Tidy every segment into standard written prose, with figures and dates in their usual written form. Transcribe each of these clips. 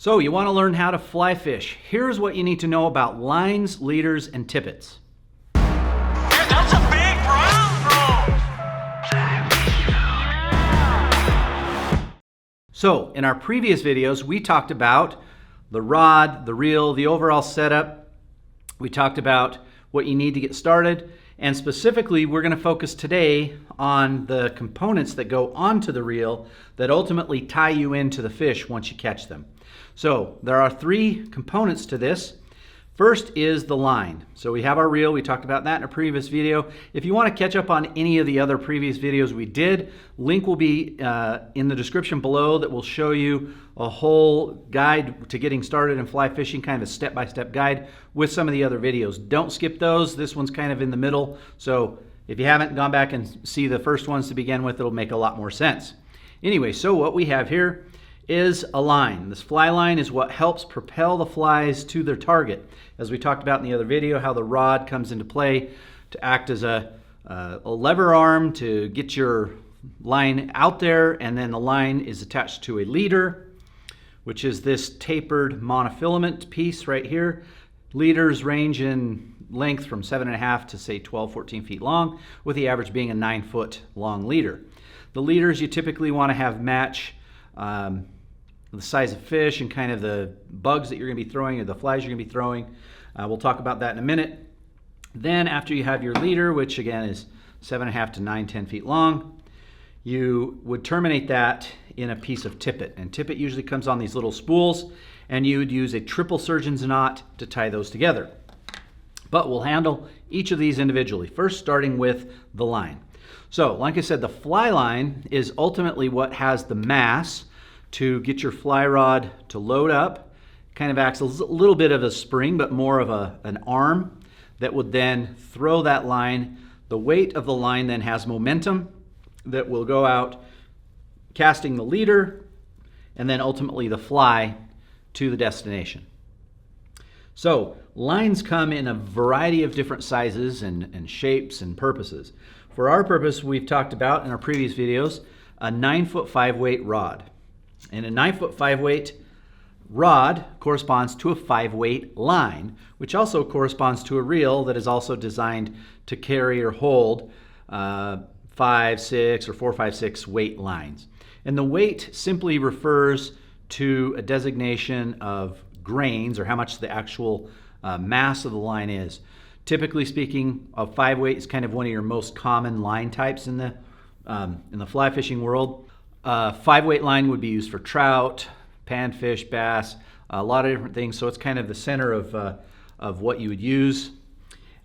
So you want to learn how to fly fish. Here's what you need to know about lines, leaders, and tippets. Yeah, that's a big brown. So in our previous videos, we talked about the rod, the reel, the overall setup. We talked about what you need to get started. And specifically, we're going to focus today on the components that go onto the reel that ultimately tie you into the fish once you catch them. So there are three components to this. First is the line. So we have our reel. We talked about that in a previous video. If you want to catch up on any of the other previous videos we did, link will be in the description below that will show you a whole guide to getting started in fly fishing, kind of a step-by-step guide with some of the other videos. Don't skip those. This one's kind of in the middle. So if you haven't gone back and see the first ones to begin with, it'll make a lot more sense. Anyway, so what we have here is a line. This fly line is what helps propel the flies to their target. As we talked about in the other video, how the rod comes into play to act as a lever arm to get your line out there, and then the line is attached to a leader, which is this tapered monofilament piece right here. Leaders range in length from 7.5 to say 12, 14 feet long, with the average being a 9-foot long leader. The leaders you typically want to have match the size of fish and kind of the bugs that you're going to be throwing or the flies you're going to be throwing. We'll talk about that in a minute. Then after you have your leader, which again is 7.5 to 9, 10 feet long, you would terminate that in a piece of tippet. And tippet usually comes on these little spools, and you would use a triple surgeon's knot to tie those together. But we'll handle each of these individually. First, starting with the line. So, like I said, the fly line is ultimately what has the mass to get your fly rod to load up. Kind of acts as a little bit of a spring, but more of an arm that would then throw that line. The weight of the line then has momentum that will go out casting the leader and then ultimately the fly to the destination. So lines come in a variety of different sizes and shapes and purposes. For our purpose, we've talked about in our previous videos a 9-foot 5-weight rod. And a 9-foot 5-weight rod corresponds to a 5-weight line, which also corresponds to a reel that is also designed to carry or hold 5, 6, or 4, 5, 6 weight lines. And the weight simply refers to a designation of grains, or how much the actual mass of the line is. Typically speaking, a 5-weight is kind of one of your most common line types in the fly fishing world. 5-weight line would be used for trout, panfish, bass, a lot of different things. So it's kind of the center of what you would use.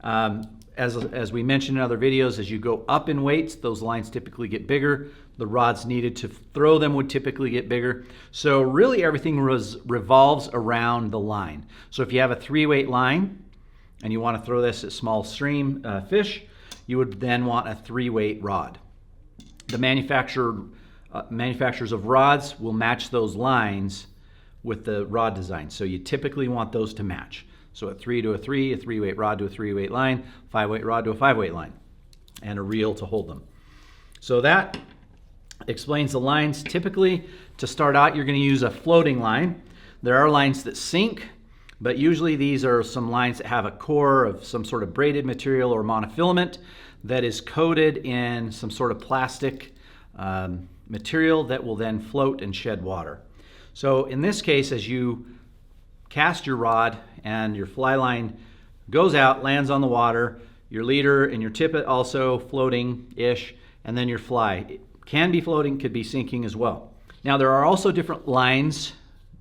As we mentioned in other videos, as you go up in weights, those lines typically get bigger. The rods needed to throw them would typically get bigger. So really everything revolves around the line. So if you have a 3-weight line and you want to throw this at small stream fish, you would then want a 3-weight rod. The manufacturers of rods will match those lines with the rod design. So you typically want those to match. So a 3 to a 3, a 3-weight rod to a 3-weight line, 5-weight rod to a 5-weight line, and a reel to hold them. So that explains the lines. Typically, to start out, you're going to use a floating line. There are lines that sink, but usually these are some lines that have a core of some sort of braided material or monofilament that is coated in some sort of plastic material that will then float and shed water. So in this case, as you cast your rod and your fly line goes out, lands on the water, your leader and your tippet also floating-ish, and then your fly. It can be floating, could be sinking as well. Now there are also different lines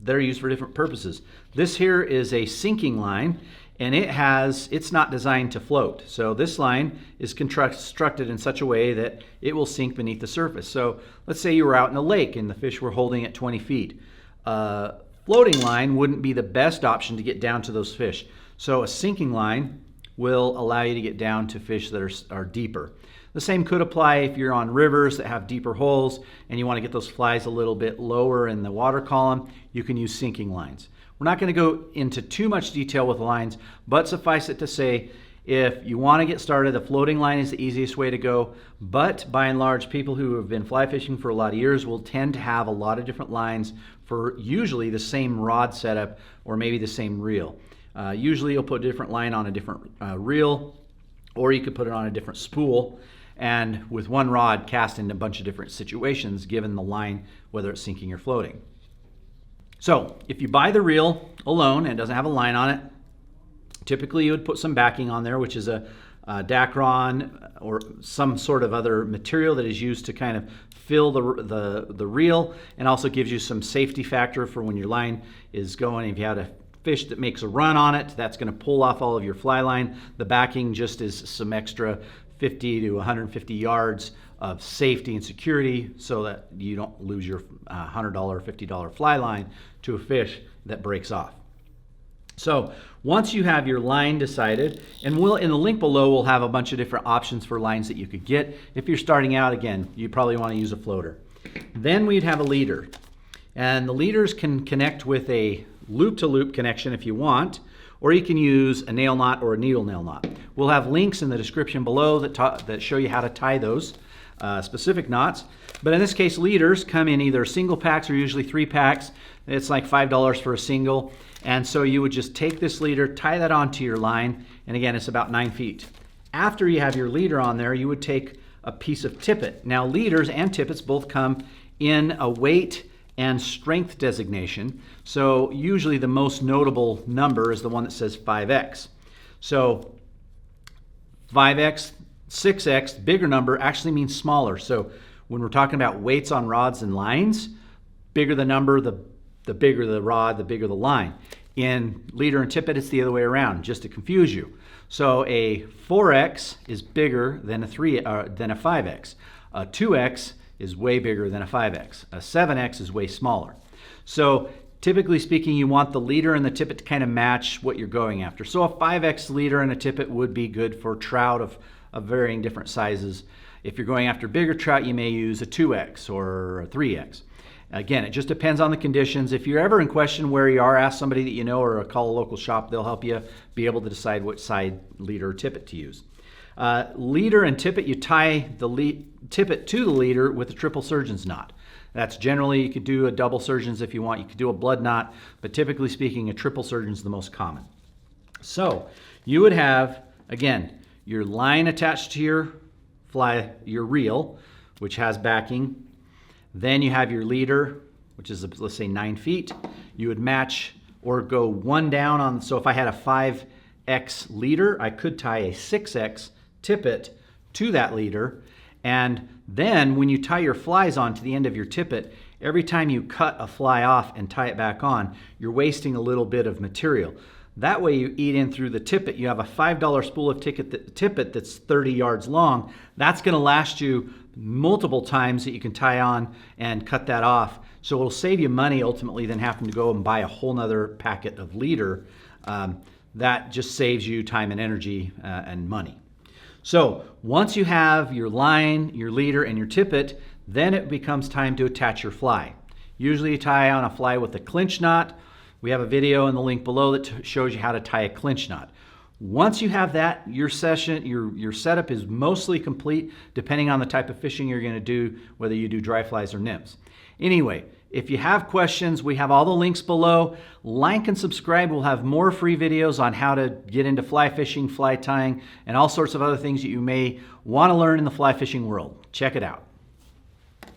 that are used for different purposes. This here is a sinking line, and it's not designed to float. So this line is constructed in such a way that it will sink beneath the surface. So let's say you were out in a lake and the fish were holding at 20 feet. Floating line wouldn't be the best option to get down to those fish. So a sinking line will allow you to get down to fish that are deeper. The same could apply if you're on rivers that have deeper holes and you want to get those flies a little bit lower in the water column. You can use sinking lines. We're not going to go into too much detail with lines, but suffice it to say, If you want to get started, a floating line is the easiest way to go, but by and large, people who have been fly fishing for a lot of years will tend to have a lot of different lines for usually the same rod setup or maybe the same reel. Usually you'll put a different line on a different reel, or you could put it on a different spool, and with one rod cast in a bunch of different situations given the line, whether it's sinking or floating. So if you buy the reel alone and it doesn't have a line on it, typically you would put some backing on there, which is a Dacron or some sort of other material that is used to kind of fill the reel, and also gives you some safety factor for when your line is going. If you had a fish that makes a run on it, that's going to pull off all of your fly line. The backing just is some extra 50 to 150 yards of safety and security so that you don't lose your $100 or $50 fly line to a fish that breaks off. So once you have your line decided, and in the link below we'll have a bunch of different options for lines that you could get. If you're starting out, again, you probably want to use a floater. Then we'd have a leader, and the leaders can connect with a loop-to-loop connection if you want, or you can use a nail knot or a needle nail knot. We'll have links in the description below that show you how to tie those specific knots. But in this case, leaders come in either single packs or usually 3 packs. It's like $5 for a single. And so you would just take this leader, tie that onto your line, and again, it's about 9 feet. After you have your leader on there, you would take a piece of tippet. Now, leaders and tippets both come in a weight and strength designation. So usually the most notable number is the one that says 5X. So 5X, 6X, bigger number, actually means smaller. So when we're talking about weights on rods and lines, bigger the number, the bigger the rod, the bigger the line. In leader and tippet, it's the other way around, just to confuse you. So a 4X is bigger than a 5X. A 2X is way bigger than a 5X. A 7X is way smaller. So typically speaking, you want the leader and the tippet to kind of match what you're going after. So a 5X leader and a tippet would be good for trout of varying different sizes. If you're going after bigger trout, you may use a 2X or a 3X. Again, it just depends on the conditions. If you're ever in question where you are, ask somebody that you know or call a local shop. They'll help you be able to decide what side leader or tippet to use. Leader and tippet, you tie the tippet to the leader with a triple surgeon's knot. That's generally, you could do a double surgeon's if you want. You could do a blood knot, but typically speaking, a triple surgeon's the most common. So you would have, again, your line attached to your reel, which has backing. Then you have your leader, which is, let's say, 9 feet. You would match or go one down on, so if I had a 5X leader, I could tie a 6X tippet to that leader. And then when you tie your flies on to the end of your tippet, every time you cut a fly off and tie it back on, you're wasting a little bit of material. That way you eat in through the tippet. You have a $5 spool of tippet that's 30 yards long. That's going to last you multiple times that you can tie on and cut that off. So it'll save you money ultimately than having to go and buy a whole nother packet of leader. That just saves you time and energy and money. So once you have your line, your leader, and your tippet, then it becomes time to attach your fly. Usually you tie on a fly with a clinch knot. We have a video in the link below that shows you how to tie a clinch knot. Once you have that, your setup is mostly complete, depending on the type of fishing you're going to do, whether you do dry flies or nymphs. Anyway, if you have questions, we have all the links below. Like and subscribe. We'll have more free videos on how to get into fly fishing, fly tying, and all sorts of other things that you may want to learn in the fly fishing world. Check it out.